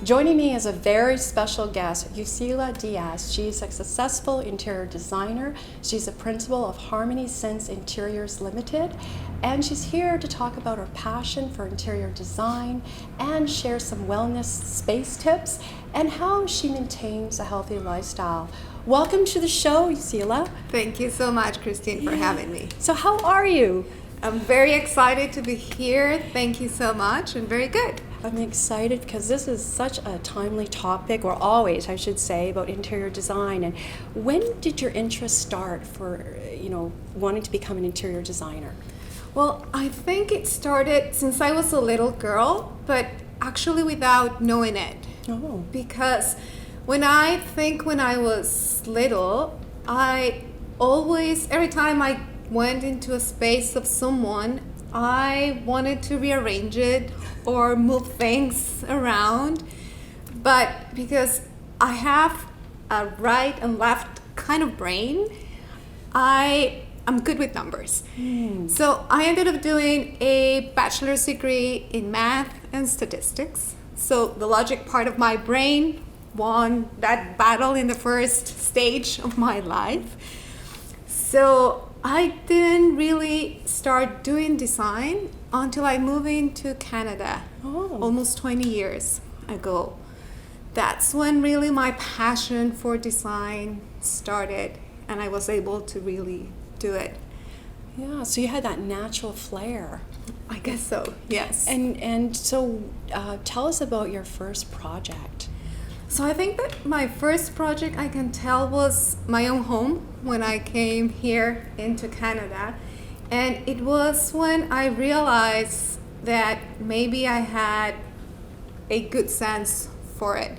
Joining me is a very special guest, Lucila Diaz. She's a successful interior designer. She's a principal of Harmony Sense Interiors Ltd. And she's here to talk about her passion for interior design and share some wellness space tips and how she maintains a healthy lifestyle. Welcome to the show, Lucila. Thank you so much, Christine, for having me. So how are you? I'm very excited to be here. Thank you so much, and very good. I'm excited because this is such a timely topic, or always, I should say, about interior design. And when did your interest start for, wanting to become an interior designer? Well, I think it started since I was a little girl, but actually without knowing it. Oh. Because when I was little, every time I went into a space of someone, I wanted to rearrange it or move things around. But because I have a right and left kind of brain, I'm good with numbers. So I ended up doing a bachelor's degree in math and statistics. So the logic part of my brain won that battle in the first stage of my life. So I didn't really start doing design until I moved into Canada almost 20 years ago. That's when really my passion for design started, and I was able to really do it. Yeah, so you had that natural flair. I guess so, yes. And so tell us about your first project. So I think that my first project I can tell was my own home when I came here into Canada. And it was when I realized that maybe I had a good sense for it.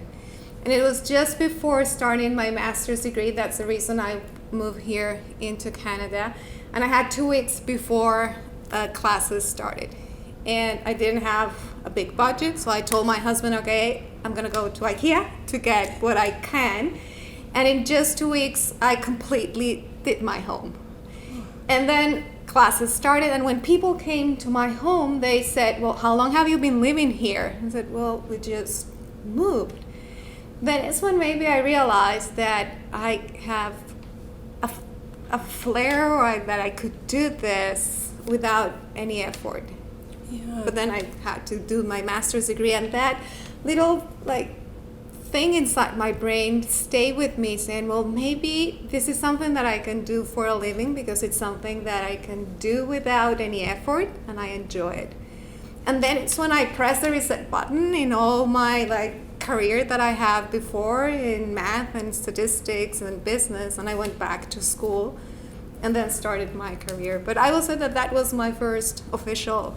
And it was just before starting my master's degree. That's the reason I moved here into Canada. And I had 2 weeks before classes started. And I didn't have a big budget, so I told my husband, okay, I'm gonna go to IKEA to get what I can. And in just 2 weeks, I completely did my home. And then classes started, and when people came to my home, they said, well, how long have you been living here? I said, well, we just moved. Then it's when maybe I realized that I have a flair, or that I could do this without any effort. Yeah. But then I had to do my master's degree, and that little thing inside my brain stayed with me, saying, well, maybe this is something that I can do for a living, because it's something that I can do without any effort, and I enjoy it. And then it's when I pressed the reset button in all my career that I have before in math and statistics and business, and I went back to school and then started my career. But I will say that was my first official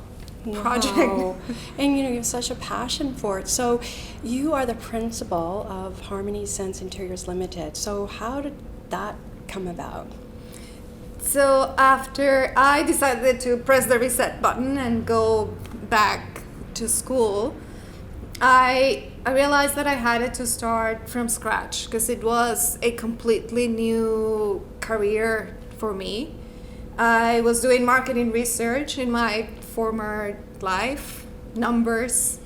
project. Wow. And you have such a passion for it. So you are the principal of Harmony Sense Interiors Ltd. So how did that come about? So after I decided to press the reset button and go back to school, I realized that I had to start from scratch, because it was a completely new career for me. I was doing marketing research in my former life, numbers,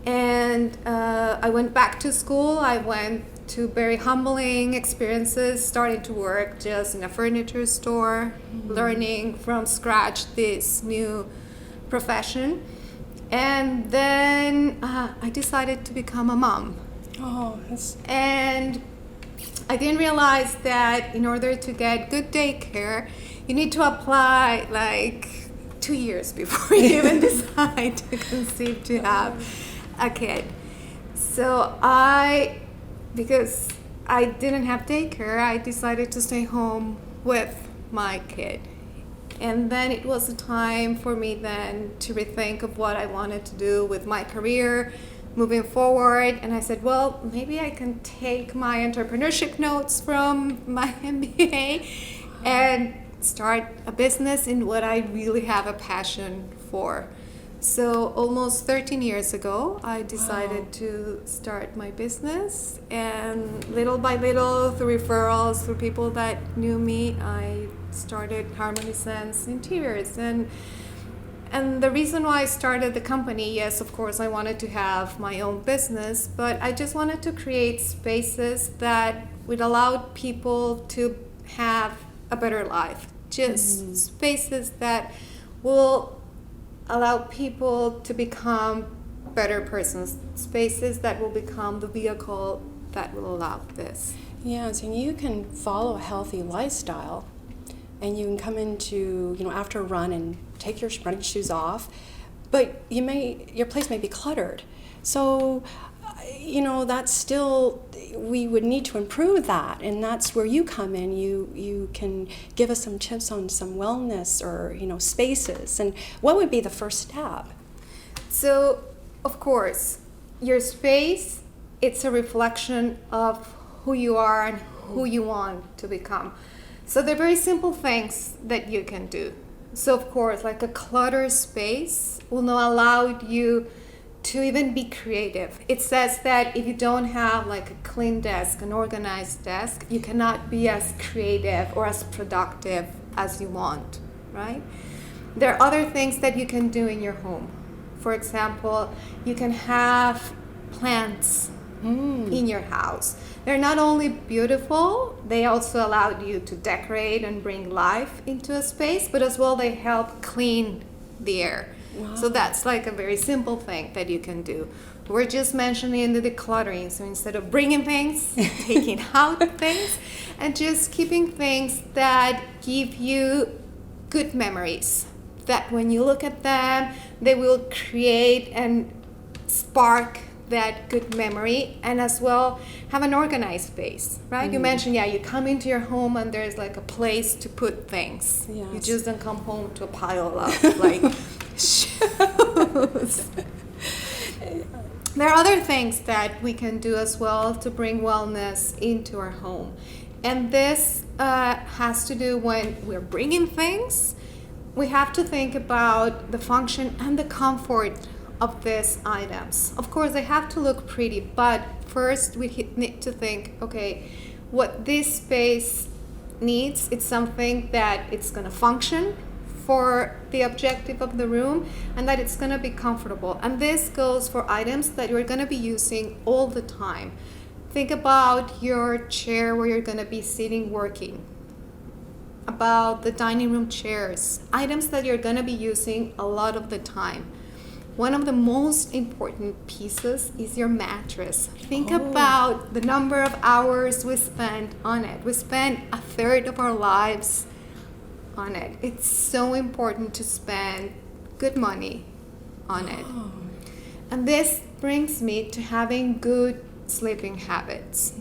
and I went back to school. I went to very humbling experiences, starting to work just in a furniture store, learning from scratch this new profession. And then I decided to become a mom. And I didn't realize that in order to get good daycare, you need to apply 2 years before you even decide to conceive, to have a kid. So because I didn't have daycare, I decided to stay home with my kid. And then it was a time for me then to rethink of what I wanted to do with my career moving forward. And I said, well, maybe I can take my entrepreneurship notes from my MBA and start a business in what I really have a passion for. So almost 13 years ago, I decided to start my business, and little by little, through referrals, through people that knew me, I started Harmony Sense Interiors. And And the reason why I started the company, yes, of course, I wanted to have my own business, but I just wanted to create spaces that would allow people to have a better life. Just spaces that will allow people to become better persons, spaces that will become the vehicle that will allow this. Yes, and you can follow a healthy lifestyle, and you can come into, after a run and take your running shoes off, but your place may be cluttered. So, that's still, we would need to improve that, and that's where you come in. You can give us some tips on some wellness or, spaces, and what would be the first step? So, of course, your space, it's a reflection of who you are and who you want to become. So they're very simple things that you can do. So of course, like a cluttered space will not allow you to even be creative. It says that if you don't have like a clean desk, an organized desk, you cannot be as creative or as productive as you want, right? There are other things that you can do in your home. For example, you can have plants in your house. They're not only beautiful, they also allow you to decorate and bring life into a space, but as well they help clean the air. Wow. So that's like a very simple thing that you can do. We're just mentioning the decluttering. So instead of bringing things, taking out things, and just keeping things that give you good memories. That when you look at them, they will create and spark that good memory, and as well have an organized space, right? You mentioned, you come into your home and there's like a place to put things. Yes. You just don't come home to a pile of like shoes. There are other things that we can do as well to bring wellness into our home, and this has to do when we're bringing things. We have to think about the function and the comfort of these items. Of course, they have to look pretty, but first we need to think, okay, what this space needs, it's something that it's going to function for the objective of the room, and that it's going to be comfortable. And this goes for items that you're going to be using all the time. Think about your chair where you're going to be sitting working, about the dining room chairs, items that you're going to be using a lot of the time. One of the most important pieces is your mattress. Think about the number of hours we spend on it. We spend a third of our lives on it. It's so important to spend good money on it. And this brings me to having good sleeping habits.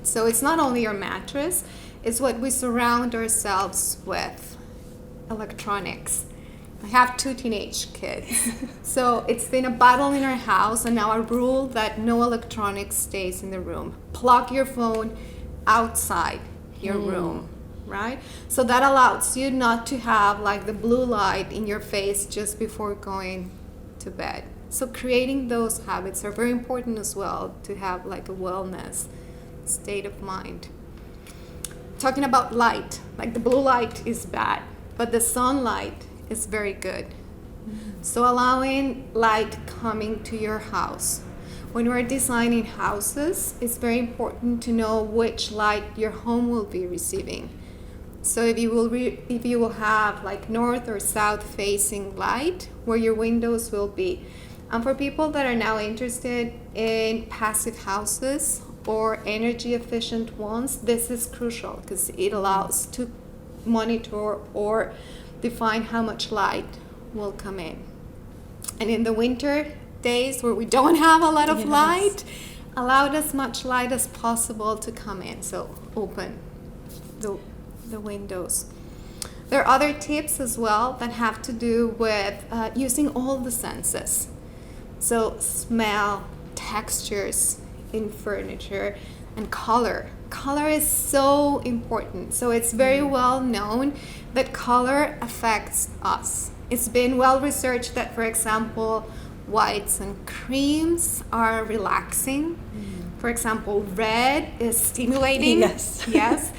So it's not only your mattress, it's what we surround ourselves with. Electronics. I have 2 teenage kids. So it's been a battle in our house, and now a rule that no electronics stays in the room. Plug your phone outside your room, right? So that allows you not to have like the blue light in your face just before going to bed. So creating those habits are very important as well to have like a wellness state of mind. Talking about light, like the blue light is bad, but the sunlight is very good. So allowing light coming to your house. When we're designing houses, it's very important to know which light your home will be receiving. So if you will have like north or south facing light, where your windows will be. And for people that are now interested in passive houses or energy efficient ones, this is crucial because it allows to monitor or define how much light will come in. And in the winter days where we don't have a lot of light, allow as much light as possible to come in. So open the windows. There are other tips as well that have to do with using all the senses. So smell, textures in furniture, and color. Color is so important. So it's very well known that color affects us. It's been well researched that, for example, whites and creams are relaxing. For example, red is stimulating. Yes. Yes.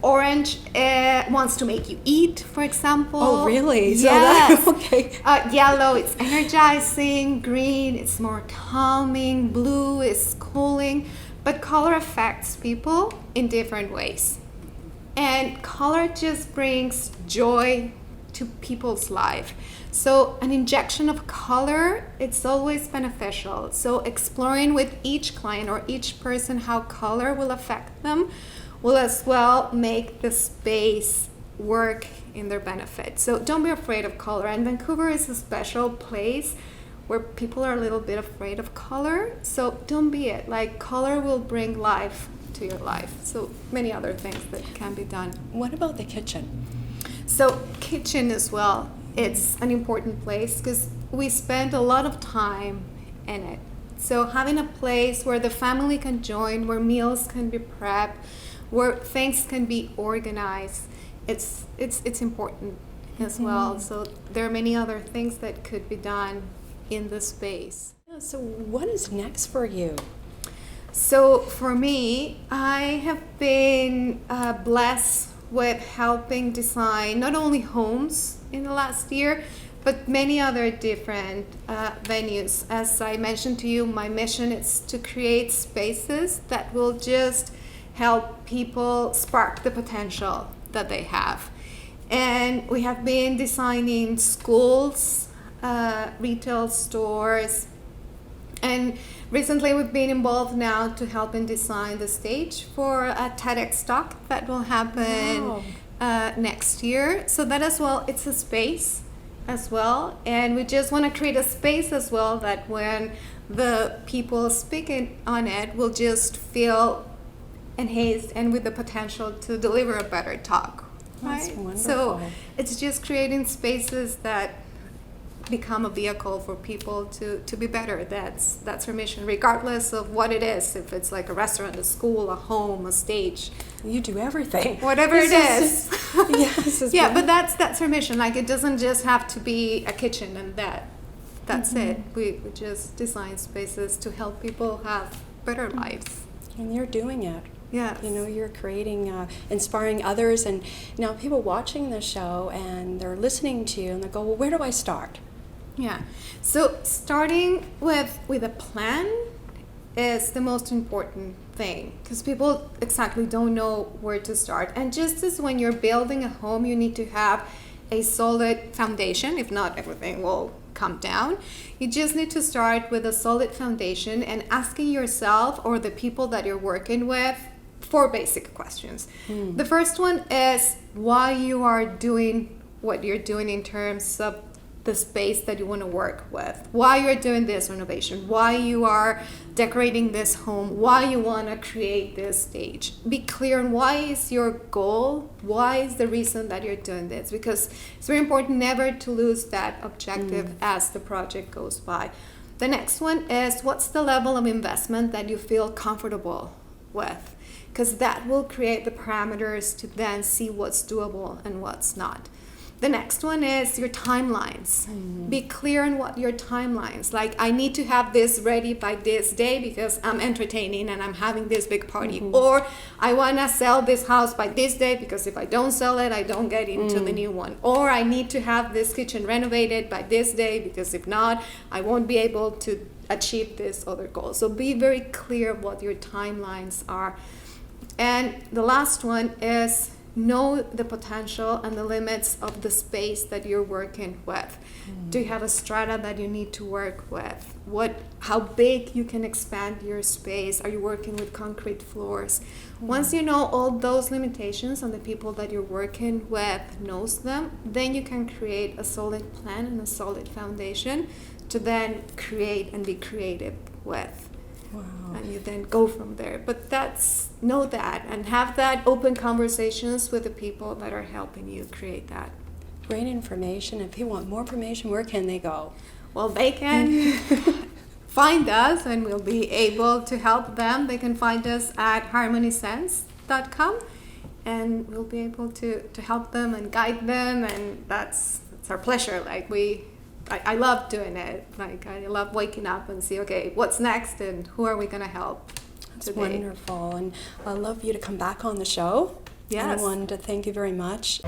Orange wants to make you eat, for example. Oh, really? Yes. So okay. Yellow, it's energizing. Green, it's more calming. Blue is cooling. But color affects people in different ways. And color just brings joy to people's life. So an injection of color, it's always beneficial. So exploring with each client or each person how color will affect them will as well make the space work in their benefit. So don't be afraid of color. And Vancouver is a special place where people are a little bit afraid of color. So don't be it. Like, color will bring life to your life. So many other things that can be done. What about the kitchen? So kitchen as well, it's an important place because we spend a lot of time in it. So having a place where the family can join, where meals can be prepped, where things can be organized, it's important as well. So there are many other things that could be done in the space. Yeah, so what is next for you? So for me, I have been blessed with helping design not only homes in the last year, but many other different venues. As I mentioned to you, my mission is to create spaces that will just help people spark the potential that they have. And we have been designing schools, retail stores, and recently we've been involved now to help and design the stage for a TEDx talk that will happen next year. So that as well, it's a space as well. And we just want to create a space as well that when the people speaking on it will just feel enhanced and with the potential to deliver a better talk. That's Right? wonderful. So it's just creating spaces that become a vehicle for people to be better. That's our mission, regardless of what it is. If it's like a restaurant, a school, a home, a stage, You do everything. whatever it is. Yes. It's Yeah, but that's our mission. Like, it doesn't just have to be a kitchen and that's it. We just design spaces to help people have better lives. And you're doing it. Yes. You know, you're creating, inspiring others, and now people watching the show and they're listening to you and they go, well, where do I start? Yeah. So starting with a plan is the most important thing, because people exactly don't know where to start. And just as when you're building a home, you need to have a solid foundation. If not, everything will come down. You just need to start with a solid foundation and asking yourself or the people that you're working with 4 basic questions. The first one is why you are doing what you're doing in terms of the space that you want to work with, why you're doing this renovation, why you are decorating this home, why you want to create this stage. Be clear on why is your goal, why is the reason that you're doing this, because it's very important never to lose that objective as the project goes by. The next one is what's the level of investment that you feel comfortable with, because that will create the parameters to then see what's doable and what's not. The next one is your timelines. Be clear on what your timelines. Like, I need to have this ready by this day because I'm entertaining and I'm having this big party. Or I want to sell this house by this day because if I don't sell it, I don't get into the new one. Or I need to have this kitchen renovated by this day because if not, I won't be able to achieve this other goal. So be very clear what your timelines are. And the last one is know the potential and the limits of the space that you're working with. Do you have a strata that you need to work with? How big you can expand your space? Are you working with concrete floors? Once you know all those limitations and the people that you're working with knows them, then you can create a solid plan and a solid foundation to then create and be creative with. Wow. And you then go from there. But know that and have that open conversations with the people that are helping you create that. Great information. If people want more information, where can they go? Well, they can find us and we'll be able to help them. They can find us at harmonysense.com and we'll be able to help them and guide them, and that's our pleasure. Like, I love doing it. Like, I love waking up and see, okay, what's next and who are we going to help It's today? wonderful. And I'd love you to come back on the show. Yes. And I wanted to thank you very much.